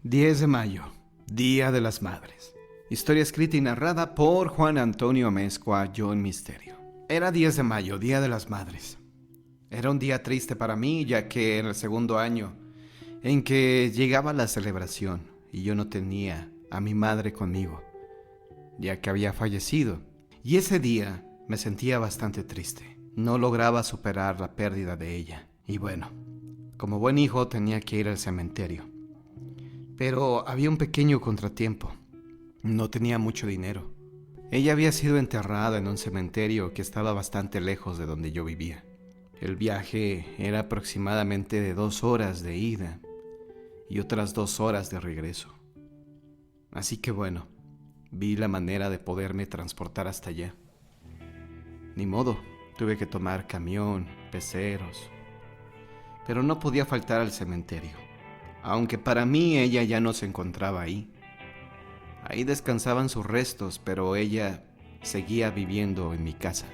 10 de mayo, Día de las Madres. Historia escrita y narrada por Juan Antonio Amezcua, Yo en Misterio. Era 10 de mayo, Día de las Madres. Era un día triste para mí, ya que era el segundo año en que llegaba la celebración y yo no tenía a mi madre conmigo, ya que había fallecido. Y ese día me sentía bastante triste. No lograba superar la pérdida de ella. Y bueno, como buen hijo tenía que ir al cementerio. Pero había un pequeño contratiempo. No tenía mucho dinero. Ella había sido enterrada en un cementerio que estaba bastante lejos de donde yo vivía. El viaje era aproximadamente de 2 horas de ida y otras 2 horas de regreso. Así que bueno, vi la manera de poderme transportar hasta allá. Ni modo, tuve que tomar camión, peceros, pero no podía faltar al cementerio. Aunque para mí ella ya no se encontraba ahí. Ahí descansaban sus restos, pero ella seguía viviendo en mi casa.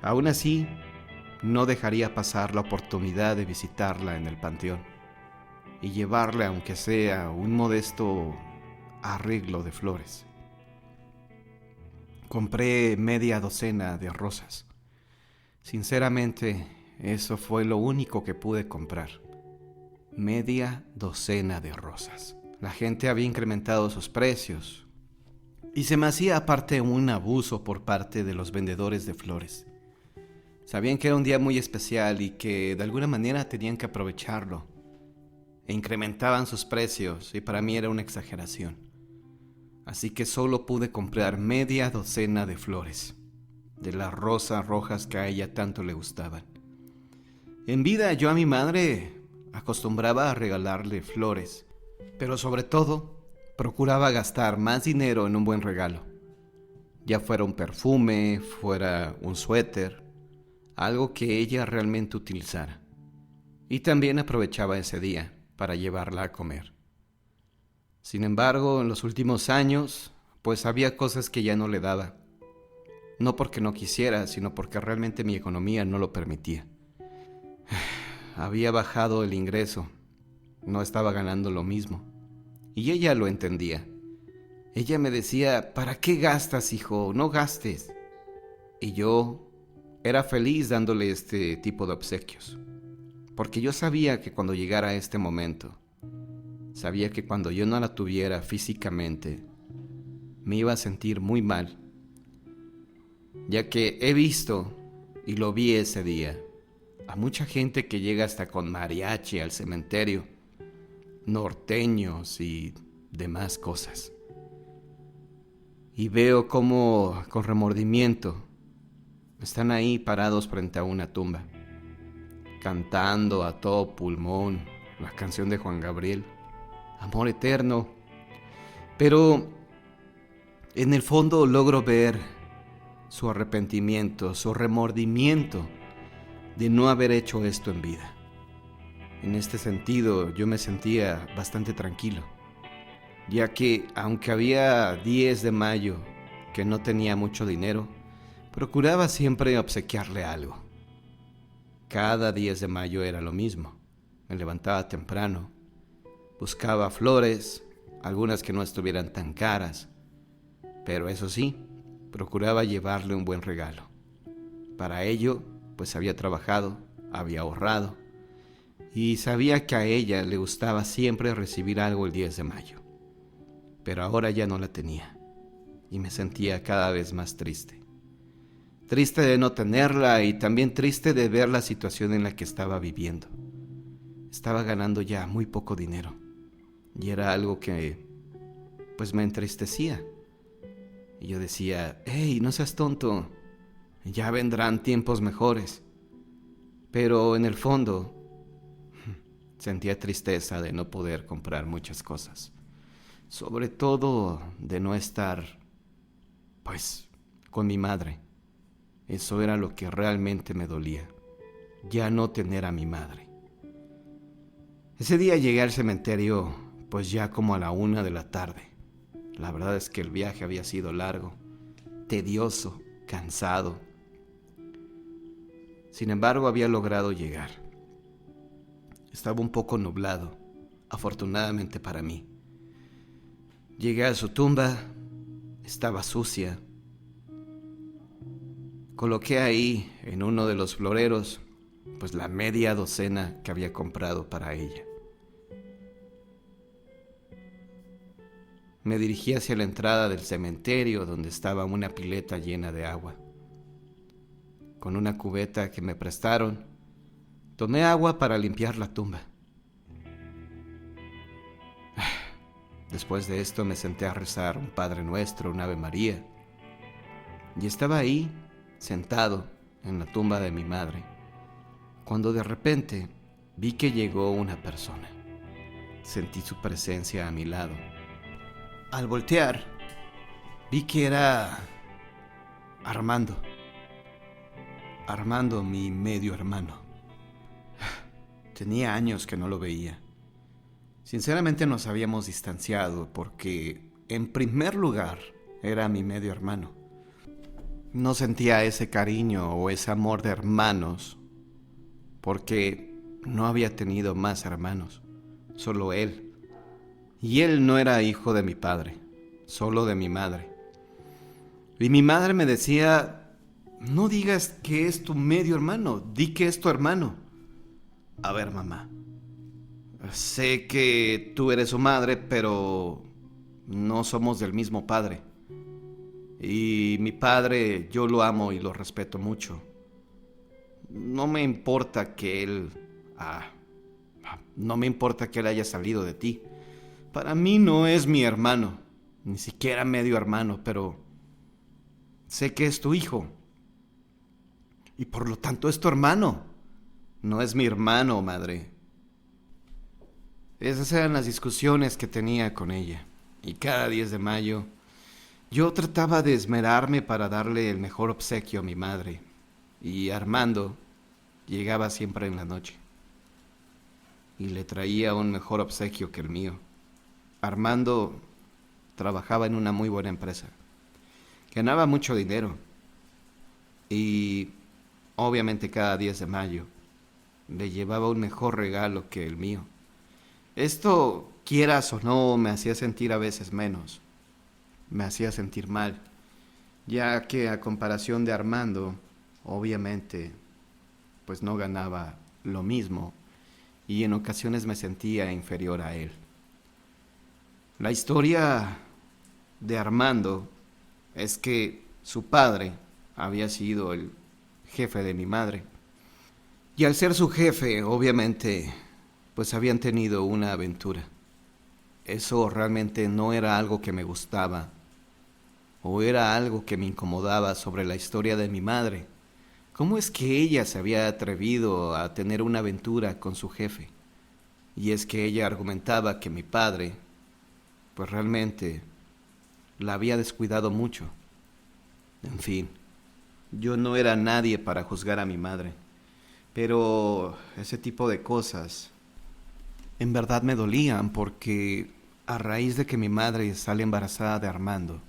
Aún así, no dejaría pasar la oportunidad de visitarla en el panteón y llevarle, aunque sea, un modesto arreglo de flores. Compré media docena de rosas. Sinceramente, eso fue lo único que pude comprar. Media docena de rosas. La gente había incrementado sus precios y se me hacía aparte un abuso por parte de los vendedores de flores. Sabían que era un día muy especial y que de alguna manera tenían que aprovecharlo e incrementaban sus precios, y para mí era una exageración. Así que solo pude comprar media docena de flores, de las rosas rojas que a ella tanto le gustaban. En vida yo a mi madre acostumbraba a regalarle flores, pero sobre todo procuraba gastar más dinero en un buen regalo. Ya fuera un perfume, fuera un suéter, algo que ella realmente utilizara. Y también aprovechaba ese día para llevarla a comer. Sin embargo, en los últimos años, pues había cosas que ya no le daba. No porque no quisiera, sino porque realmente mi economía no lo permitía. Había bajado el ingreso, no estaba ganando lo mismo. Y ella lo entendía. Ella me decía, ¿para qué gastas, hijo? No gastes. Y yo era feliz dándole este tipo de obsequios. Porque yo sabía que cuando llegara este momento, sabía que cuando yo no la tuviera físicamente, me iba a sentir muy mal. Ya que he visto, y lo vi ese día, a mucha gente que llega hasta con mariachi al cementerio, norteños y demás cosas. Y veo cómo, con remordimiento, están ahí parados frente a una tumba, cantando a todo pulmón la canción de Juan Gabriel, Amor Eterno. Pero en el fondo logro ver su arrepentimiento, su remordimiento de no haber hecho esto en vida. En este sentido, yo me sentía bastante tranquilo, ya que aunque había 10 de mayo que no tenía mucho dinero, procuraba siempre obsequiarle algo. Cada 10 de mayo era lo mismo. Me levantaba temprano, buscaba flores, algunas que no estuvieran tan caras, pero eso sí, procuraba llevarle un buen regalo. Para ello, pues había trabajado, había ahorrado, y sabía que a ella le gustaba siempre recibir algo el 10 de mayo. Pero ahora ya no la tenía, y me sentía cada vez más triste. Triste de no tenerla y también triste de ver la situación en la que estaba viviendo. Estaba ganando ya muy poco dinero, y era algo que, pues me entristecía. Y yo decía, hey, no seas tonto, ya vendrán tiempos mejores. Pero en el fondo sentía tristeza de no poder comprar muchas cosas. Sobre todo de no estar, pues, con mi madre. Eso era lo que realmente me dolía. Ya no tener a mi madre. Ese día llegué al cementerio, pues ya como a la 1 de la tarde. La verdad es que el viaje había sido largo, tedioso, cansado. Sin embargo, había logrado llegar. Estaba un poco nublado, afortunadamente para mí. Llegué a su tumba, estaba sucia. Coloqué ahí, en uno de los floreros, pues la media docena que había comprado para ella. Me dirigí hacia la entrada del cementerio, donde estaba una pileta llena de agua. Con una cubeta que me prestaron, tomé agua para limpiar la tumba. Después de esto me senté a rezar un Padre Nuestro, un Ave María, y estaba ahí, sentado en la tumba de mi madre, cuando de repente vi que llegó una persona. Sentí su presencia a mi lado. Al voltear, vi que era Armando. Armando, mi medio hermano. Tenía años que no lo veía. Sinceramente nos habíamos distanciado porque, en primer lugar, era mi medio hermano. No sentía ese cariño o ese amor de hermanos porque no había tenido más hermanos, solo él. Y él no era hijo de mi padre, solo de mi madre. Y mi madre me decía: no digas que es tu medio hermano, di que es tu hermano. A ver, mamá, sé que tú eres su madre, pero no somos del mismo padre. Y mi padre, yo lo amo y lo respeto mucho. No me importa que él... no me importa que él haya salido de ti. Para mí no es mi hermano, ni siquiera medio hermano, pero sé que es tu hijo. Y por lo tanto es tu hermano. No es mi hermano, madre. Esas eran las discusiones que tenía con ella. Y cada 10 de mayo yo trataba de esmerarme para darle el mejor obsequio a mi madre. Y Armando llegaba siempre en la noche. Y le traía un mejor obsequio que el mío. Armando trabajaba en una muy buena empresa. Ganaba mucho dinero. Y obviamente cada 10 de mayo le llevaba un mejor regalo que el mío. Esto, quieras o no, me hacía sentir a veces menos. Me hacía sentir mal, ya que a comparación de Armando, obviamente, pues no ganaba lo mismo y en ocasiones me sentía inferior a él. La historia de Armando es que su padre había sido el jefe de mi madre. Y al ser su jefe, obviamente, pues habían tenido una aventura. Eso realmente no era algo que me gustaba, o era algo que me incomodaba sobre la historia de mi madre. ¿Cómo es que ella se había atrevido a tener una aventura con su jefe? Y es que ella argumentaba que mi padre, pues realmente, la había descuidado mucho. En fin, yo no era nadie para juzgar a mi madre, pero ese tipo de cosas en verdad me dolían porque a raíz de que mi madre sale embarazada de Armando,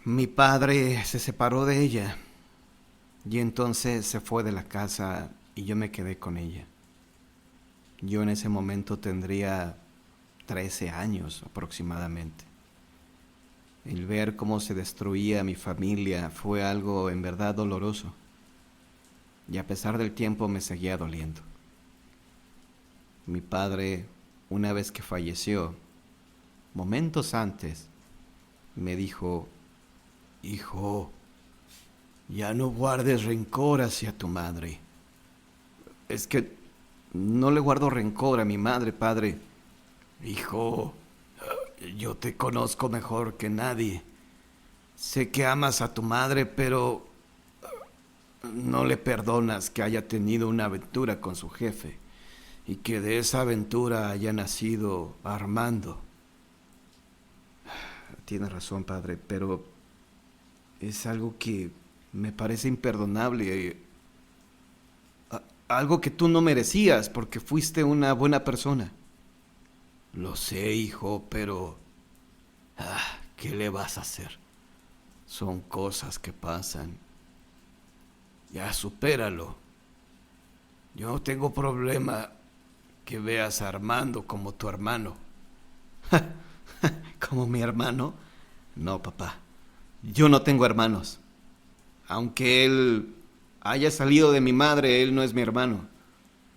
mi padre se separó de ella y entonces se fue de la casa y yo me quedé con ella. Yo en ese momento tendría 13 años aproximadamente. El ver cómo se destruía mi familia fue algo en verdad doloroso y a pesar del tiempo me seguía doliendo. Mi padre, una vez que falleció, momentos antes, me dijo: hijo, ya no guardes rencor hacia tu madre. Es que no le guardo rencor a mi madre, padre. Hijo, yo te conozco mejor que nadie. Sé que amas a tu madre, pero no le perdonas que haya tenido una aventura con su jefe y que de esa aventura haya nacido Armando. Tienes razón, padre, pero es algo que me parece imperdonable. Algo que tú no merecías porque fuiste una buena persona. Lo sé, hijo, pero... ¿qué le vas a hacer? Son cosas que pasan. Ya supéralo. Yo no tengo problema que veas a Armando como tu hermano. ¿Como mi hermano? No, papá. Yo no tengo hermanos. Aunque él haya salido de mi madre, él no es mi hermano.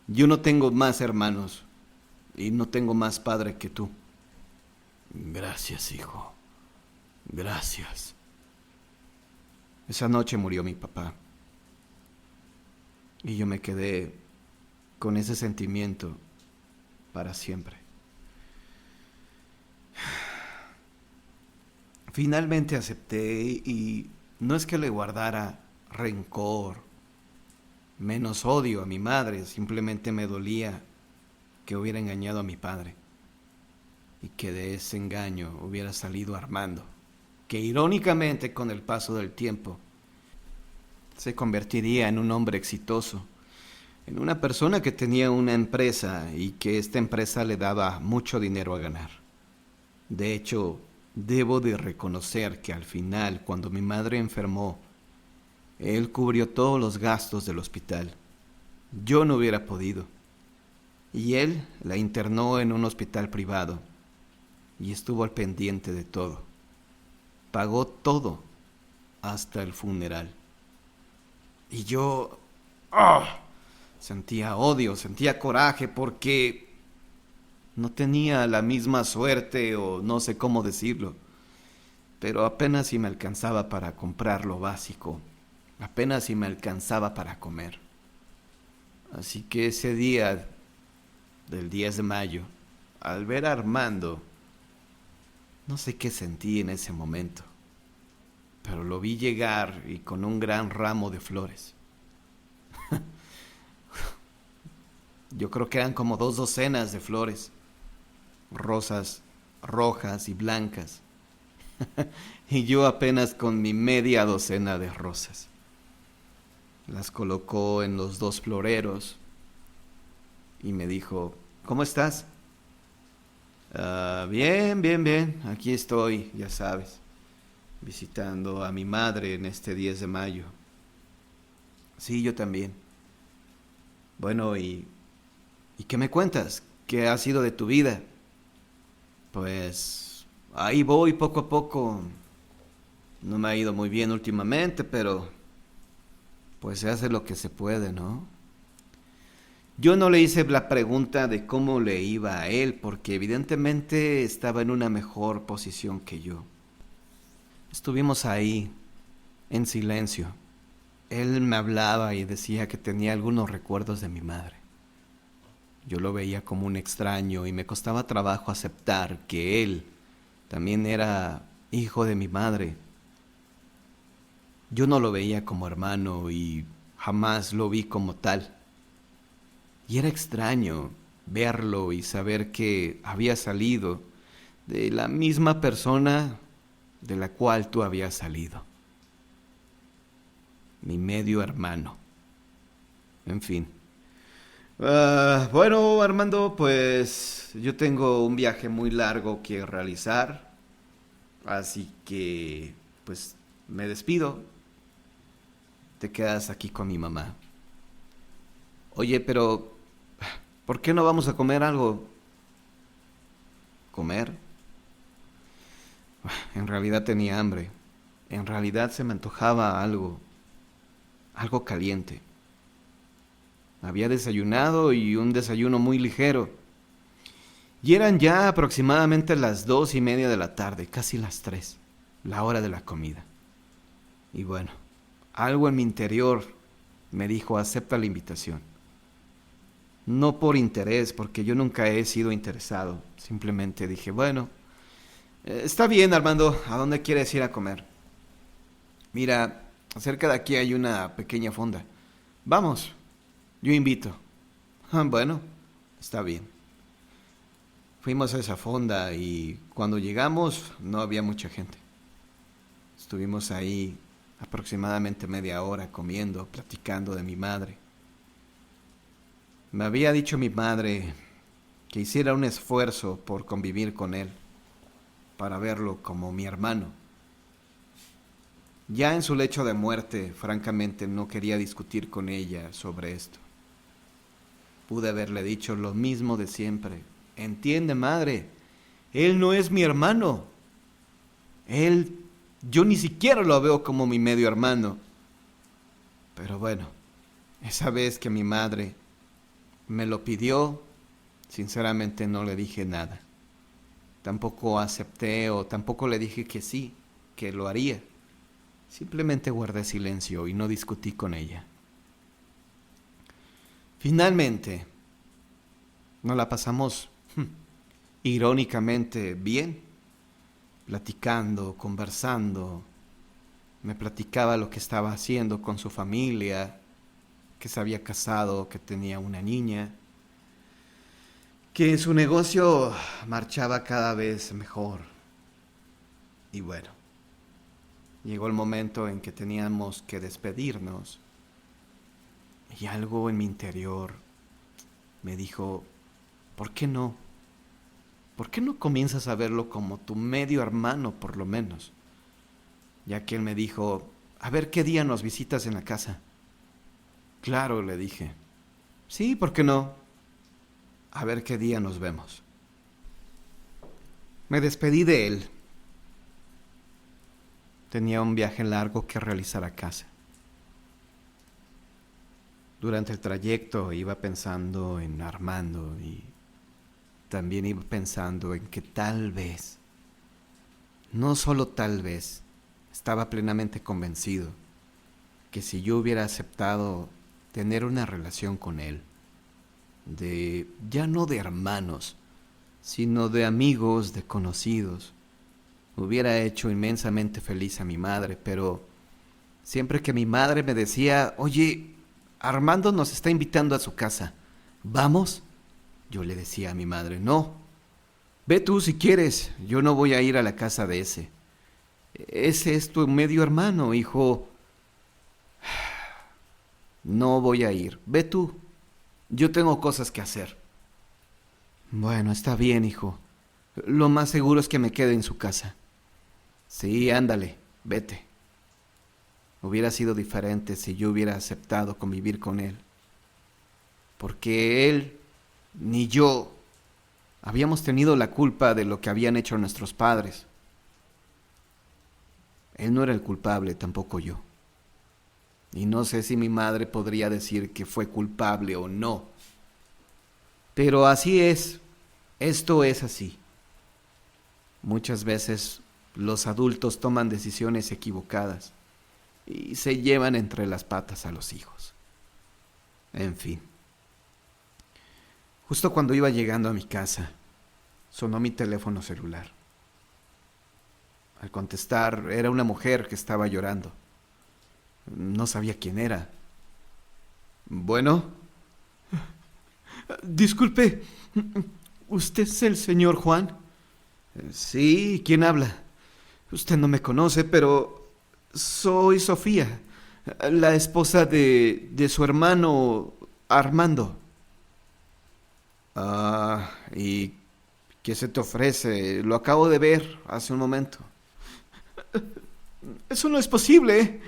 Yo no tengo más hermanos y no tengo más padre que tú. Gracias, hijo. Gracias. Esa noche murió mi papá. Y yo me quedé con ese sentimiento para siempre. Finalmente acepté y no es que le guardara rencor, menos odio a mi madre, simplemente me dolía que hubiera engañado a mi padre y que de ese engaño hubiera salido Armando, que irónicamente con el paso del tiempo se convertiría en un hombre exitoso, en una persona que tenía una empresa y que esta empresa le daba mucho dinero a ganar. De hecho, debo de reconocer que al final, cuando mi madre enfermó, él cubrió todos los gastos del hospital. Yo no hubiera podido. Y él la internó en un hospital privado y estuvo al pendiente de todo. Pagó todo, hasta el funeral. Y yo sentía odio, sentía coraje porque no tenía la misma suerte o no sé cómo decirlo, pero apenas si me alcanzaba para comprar lo básico, apenas si me alcanzaba para comer. Así que ese día del 10 de mayo, al ver a Armando, no sé qué sentí en ese momento, pero lo vi llegar y con un gran ramo de flores. Yo creo que eran como 2 docenas de flores, rosas rojas y blancas, y yo apenas con mi media docena de rosas. Las colocó en los 2 floreros y me dijo, ¿cómo estás? Bien, bien, bien, aquí estoy, ya sabes, visitando a mi madre en este 10 de mayo. Sí, yo también. Bueno, ¿y qué me cuentas? ¿Qué ha sido de tu vida? Pues ahí voy poco a poco. No me ha ido muy bien últimamente, pero pues se hace lo que se puede, ¿no? Yo no le hice la pregunta de cómo le iba a él, porque evidentemente estaba en una mejor posición que yo. Estuvimos ahí, en silencio. Él me hablaba y decía que tenía algunos recuerdos de mi madre. Yo lo veía como un extraño y me costaba trabajo aceptar que él también era hijo de mi madre. Yo no lo veía como hermano y jamás lo vi como tal. Y era extraño verlo y saber que había salido de la misma persona de la cual tú habías salido. Mi medio hermano. En fin. Bueno, Armando, pues yo tengo un viaje muy largo que realizar, así que pues me despido. Te quedas aquí con mi mamá. Oye, pero ¿por qué no vamos a comer algo? ¿Comer? En realidad tenía hambre. En realidad se me antojaba algo caliente. Había desayunado y un desayuno muy ligero. Y eran ya aproximadamente las 2:30 de la tarde, casi las 3, la hora de la comida. Y bueno, algo en mi interior me dijo, acepta la invitación. No por interés, porque yo nunca he sido interesado. Simplemente dije, bueno, está bien, Armando, ¿a dónde quieres ir a comer? Mira, cerca de aquí hay una pequeña fonda. Vamos, yo invito. Bueno, está bien. Fuimos a esa fonda y cuando llegamos no había mucha gente. Estuvimos ahí aproximadamente media hora comiendo, platicando de mi madre. Me había dicho mi madre que hiciera un esfuerzo por convivir con él, para verlo como mi hermano. Ya en su lecho de muerte, francamente, no quería discutir con ella sobre esto. Pude haberle dicho lo mismo de siempre. Entiende, madre, él no es mi hermano. Yo ni siquiera lo veo como mi medio hermano. Pero bueno, esa vez que mi madre me lo pidió, sinceramente no le dije nada. Tampoco acepté o tampoco le dije que sí, que lo haría. Simplemente guardé silencio y no discutí con ella. Finalmente, nos la pasamos irónicamente bien, platicando, conversando. Me platicaba lo que estaba haciendo con su familia, que se había casado, que tenía una niña, que su negocio marchaba cada vez mejor. Y bueno, llegó el momento en que teníamos que despedirnos y algo en mi interior me dijo, ¿por qué no? ¿Por qué no comienzas a verlo como tu medio hermano por lo menos? Ya que él me dijo, a ver qué día nos visitas en la casa. Claro, le dije. Sí, ¿por qué no? A ver qué día nos vemos. Me despedí de él. Tenía un viaje largo que realizar a casa. Durante el trayecto iba pensando en Armando y también iba pensando en que tal vez, no solo tal vez, estaba plenamente convencido que si yo hubiera aceptado tener una relación con él, ya no de hermanos, sino de amigos, de conocidos, hubiera hecho inmensamente feliz a mi madre, pero siempre que mi madre me decía, oye, Armando nos está invitando a su casa, ¿vamos? Yo le decía a mi madre, no, ve tú si quieres, yo no voy a ir a la casa de ese. Ese es tu medio hermano, hijo. No voy a ir, ve tú, yo tengo cosas que hacer. Bueno, está bien, hijo. Lo más seguro es que me quede en su casa. Sí, ándale, vete. Hubiera sido diferente si yo hubiera aceptado convivir con él. Porque él, ni yo, habíamos tenido la culpa de lo que habían hecho nuestros padres. Él no era el culpable, tampoco yo. Y no sé si mi madre podría decir que fue culpable o no. Pero así es, esto es así. Muchas veces los adultos toman decisiones equivocadas y se llevan entre las patas a los hijos. En fin. Justo cuando iba llegando a mi casa, sonó mi teléfono celular. Al contestar, era una mujer que estaba llorando. No sabía quién era. Bueno, disculpe, ¿usted es el señor Juan? Sí, ¿quién habla? Usted no me conoce, pero soy Sofía, la esposa de su hermano Armando. Ah, ¿y qué se te ofrece? Lo acabo de ver hace un momento. Eso no es posible.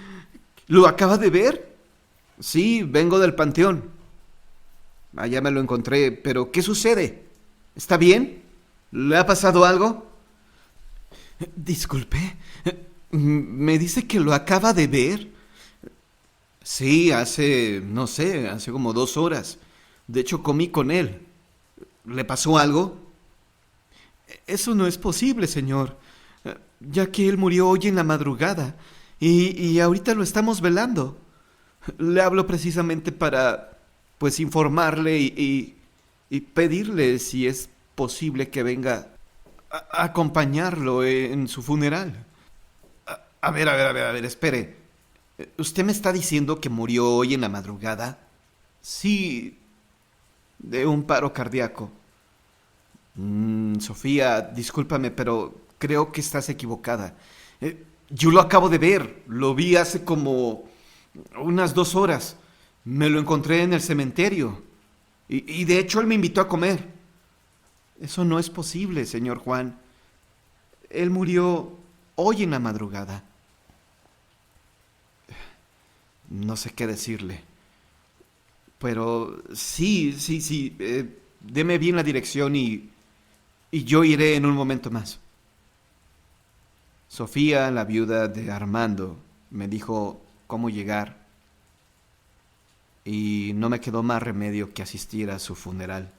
¿Lo acaba de ver? Sí, vengo del panteón. Allá me lo encontré, pero ¿qué sucede? ¿Está bien? ¿Le ha pasado algo? Disculpe, ¿me dice que lo acaba de ver? Sí, no sé, hace como 2 horas. De hecho, comí con él. ¿Le pasó algo? Eso no es posible, señor, ya que él murió hoy en la madrugada y ahorita lo estamos velando. Le hablo precisamente para, pues, informarle y pedirle si es posible que venga a acompañarlo en su funeral. A ver, espere. ¿Usted me está diciendo que murió hoy en la madrugada? Sí, de un paro cardíaco. Sofía, discúlpame, pero creo que estás equivocada. Yo lo acabo de ver, lo vi hace como unas 2 horas. Me lo encontré en el cementerio. Y de hecho él me invitó a comer. Eso no es posible, señor Juan. Él murió hoy en la madrugada. No sé qué decirle. Pero sí, deme bien la dirección y yo iré en un momento más. Sofía, la viuda de Armando, me dijo cómo llegar y no me quedó más remedio que asistir a su funeral.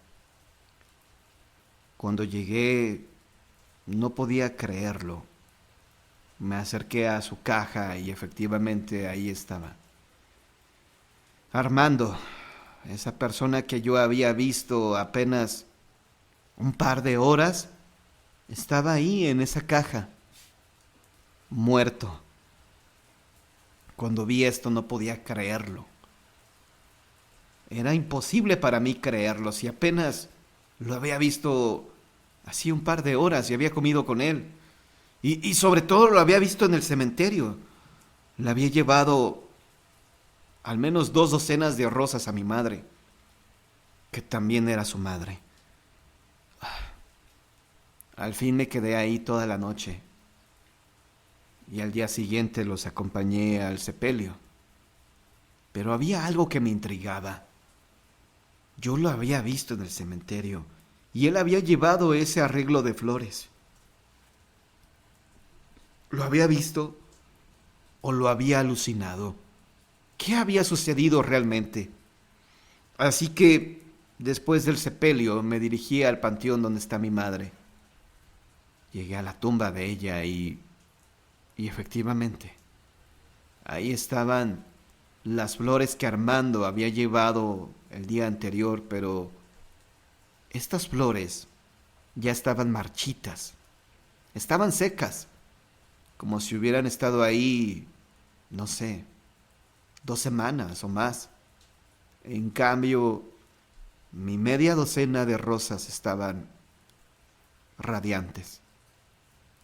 Cuando llegué no podía creerlo. Me acerqué a su caja y efectivamente ahí estaba. Armando, esa persona que yo había visto apenas un par de horas, estaba ahí en esa caja, muerto. Cuando vi esto no podía creerlo. Era imposible para mí creerlo si apenas lo había visto así un par de horas y había comido con él. Y sobre todo lo había visto en el cementerio. Le había llevado al menos 2 docenas de rosas a mi madre, que también era su madre. Al fin me quedé ahí toda la noche y al día siguiente los acompañé al sepelio. Pero había algo que me intrigaba. Yo lo había visto en el cementerio y él había llevado ese arreglo de flores. ¿Lo había visto o lo había alucinado? ¿Qué había sucedido realmente? Así que, después del sepelio, me dirigí al panteón donde está mi madre. Llegué a la tumba de ella y efectivamente, ahí estaban las flores que Armando había llevado el día anterior, pero estas flores ya estaban marchitas, estaban secas, como si hubieran estado ahí, no sé, 2 semanas o más. En cambio, mi media docena de rosas estaban radiantes,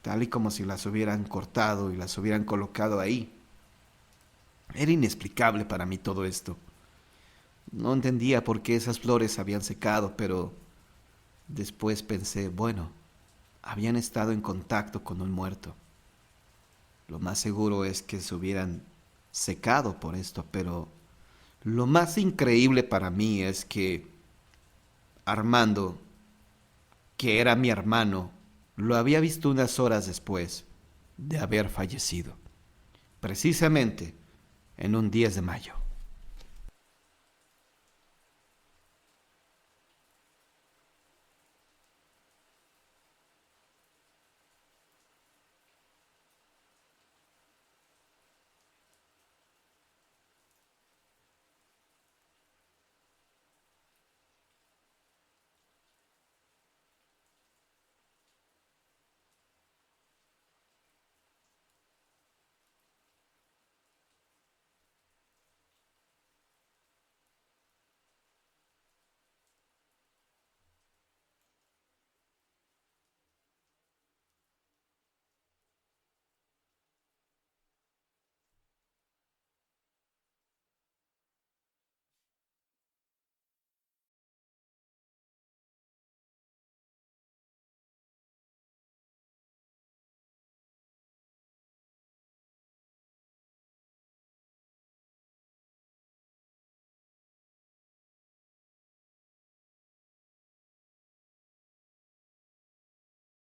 tal y como si las hubieran cortado y las hubieran colocado ahí. Era inexplicable para mí todo esto. No entendía por qué esas flores habían secado, pero después pensé, bueno, habían estado en contacto con un muerto. Lo más seguro es que se hubieran secado por esto, pero lo más increíble para mí es que Armando, que era mi hermano, lo había visto unas horas después de haber fallecido, precisamente en un 10 de mayo.